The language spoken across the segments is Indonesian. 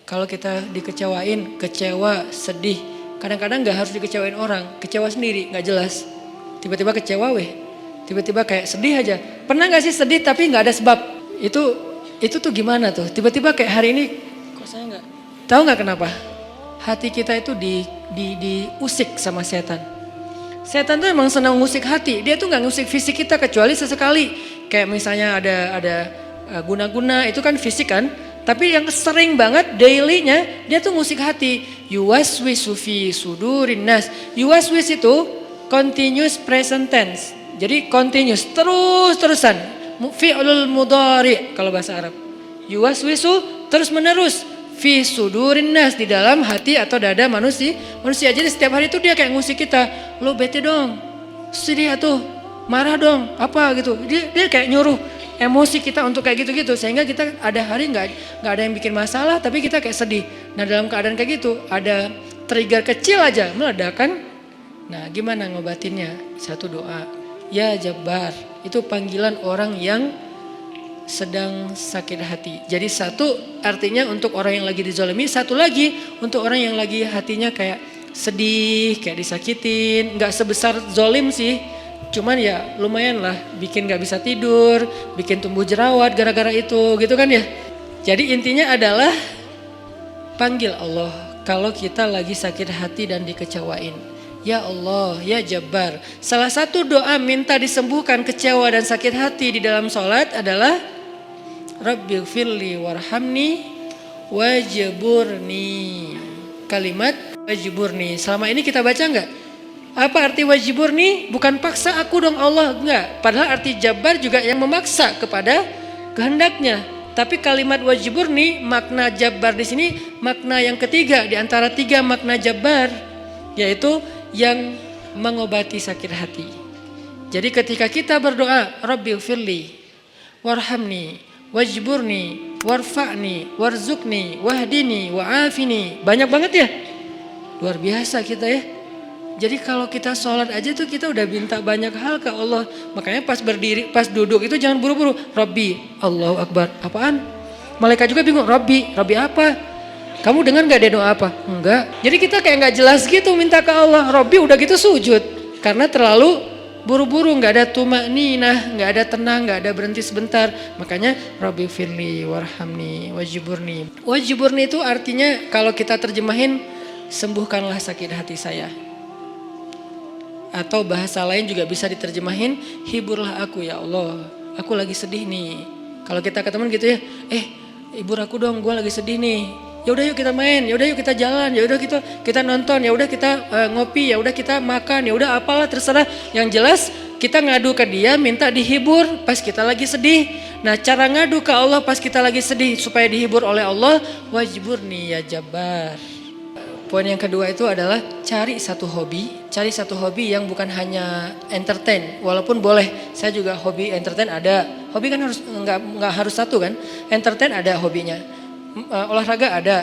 Kalau kita dikecewain, kecewa, sedih, kadang-kadang gak harus dikecewain orang, kecewa sendiri, gak jelas. Tiba-tiba kecewa tiba-tiba kayak sedih aja. Pernah gak sih sedih tapi gak ada sebab? Itu tuh gimana tuh? Tiba-tiba kayak hari ini, kok saya gak, tahu gak kenapa? Hati kita itu diusik sama setan. Setan tuh emang senang ngusik hati, dia tuh gak ngusik fisik kita kecuali sesekali. Kayak misalnya ada guna-guna, itu kan fisik kan? Tapi yang sering banget dailynya dia tuh ngusik hati. Yuwaswisu fi sudurin nas. Yuwaswis itu continuous present tense. Jadi continuous, terus-terusan. Fi'lul mudhari kalau bahasa Arab. Yuwaswisu terus menerus. Fi sudurin nas, di dalam hati atau dada manusia. Jadi setiap hari itu dia kayak ngusik kita. Lo bete dong, sedih atuh, marah dong, apa gitu. Dia kayak nyuruh emosi kita untuk kayak gitu-gitu, sehingga kita ada hari nggak ada yang bikin masalah tapi kita kayak sedih. Nah dalam keadaan kayak gitu ada trigger kecil aja meledakan. Nah gimana ngobatinnya? Satu doa, ya Jabbar, itu panggilan orang yang sedang sakit hati. Jadi satu artinya untuk orang yang lagi dizalimi, satu lagi untuk orang yang lagi hatinya kayak sedih, kayak disakitin. Nggak sebesar zolim sih, cuman ya lumayan lah, bikin gak bisa tidur, bikin tumbuh jerawat gara-gara itu gitu kan ya. Jadi intinya adalah panggil Allah kalau kita lagi sakit hati dan dikecewain. Ya Allah, ya Jabbar. Salah satu doa minta disembuhkan kecewa dan sakit hati di dalam sholat adalah Rabbighfirli warhamni wajburni. Kalimat wajburni selama ini kita baca enggak? Apa arti wajiburni? Bukan paksa aku dong Allah, enggak. Padahal arti Jabbar juga yang memaksa kepada kehendaknya. Tapi kalimat wajiburni, makna Jabbar di sini makna yang ketiga di antara tiga makna Jabbar, yaitu yang mengobati sakit hati. Jadi ketika kita berdoa, Rabbighfirli warhamni wajburni warfa'ni warzukni wahdini wa'afini. Banyak banget ya. Luar biasa kita ya. Jadi kalau kita sholat aja tuh kita udah minta banyak hal ke Allah. Makanya pas berdiri, pas duduk itu jangan buru-buru. Rabbi, Allahu Akbar. Apaan? Malaikat juga bingung. Rabbi apa? Kamu dengar gak dia doa apa? Enggak. Jadi kita kayak gak jelas gitu minta ke Allah. Rabbi udah gitu sujud. Karena terlalu buru-buru, gak ada tumakninah, gak ada tenang, gak ada berhenti sebentar. Makanya Rabbi firli warhamni wajiburni. Wajiburni itu artinya kalau kita terjemahin, sembuhkanlah sakit hati saya. Atau bahasa lain juga bisa diterjemahin, hiburlah aku ya Allah, aku lagi sedih nih. Kalau kita ke teman gitu ya, hibur aku dong, gue lagi sedih nih. Ya udah yuk kita main, ya udah yuk kita jalan, ya udah kita nonton, ya udah kita ngopi, ya udah kita makan, ya udah apalah terserah. Yang jelas kita ngadu ke dia, minta dihibur pas kita lagi sedih. Nah cara ngadu ke Allah pas kita lagi sedih supaya dihibur oleh Allah, wajiburni ya Jabbar. Poin yang kedua itu adalah cari satu hobi yang bukan hanya entertain. Walaupun boleh, saya juga hobi entertain ada. Hobi kan harus nggak harus satu kan. Entertain ada hobinya, olahraga ada,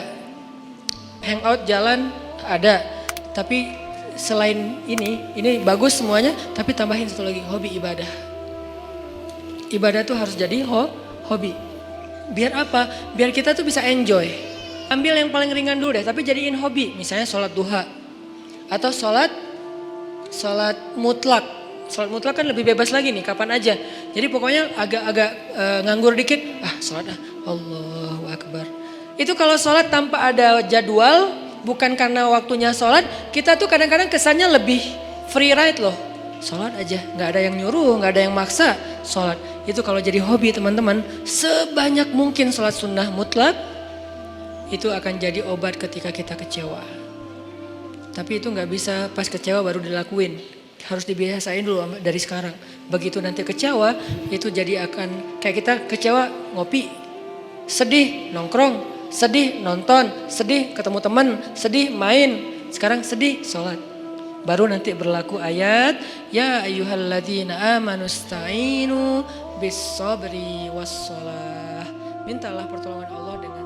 hangout jalan ada. Tapi selain ini bagus semuanya. Tapi tambahin satu lagi, hobi ibadah. Ibadah tuh harus jadi hobi. Biar apa? Biar kita tuh bisa enjoy. Ambil yang paling ringan dulu deh, tapi jadiin hobi. Misalnya sholat duha. Atau sholat mutlak. Sholat mutlak kan lebih bebas lagi nih, kapan aja. Jadi pokoknya agak nganggur dikit. Sholat Allahu Akbar. Itu kalau sholat tanpa ada jadwal, bukan karena waktunya sholat. Kita tuh kadang-kadang kesannya lebih free ride loh. Sholat aja, gak ada yang nyuruh, gak ada yang maksa. Sholat, itu kalau jadi hobi teman-teman. Sebanyak mungkin sholat sunnah mutlak. Itu akan jadi obat ketika kita kecewa. Tapi itu gak bisa pas kecewa baru dilakuin. Harus dibiasain dulu dari sekarang. Begitu nanti kecewa, itu jadi akan kayak kita kecewa ngopi. Sedih nongkrong, sedih nonton, sedih ketemu teman, sedih main. Sekarang sedih sholat. Baru nanti berlaku ayat, ya ayyuhalladzina amanu sta'inu bis sabri was shalah. Mintalah pertolongan Allah dengan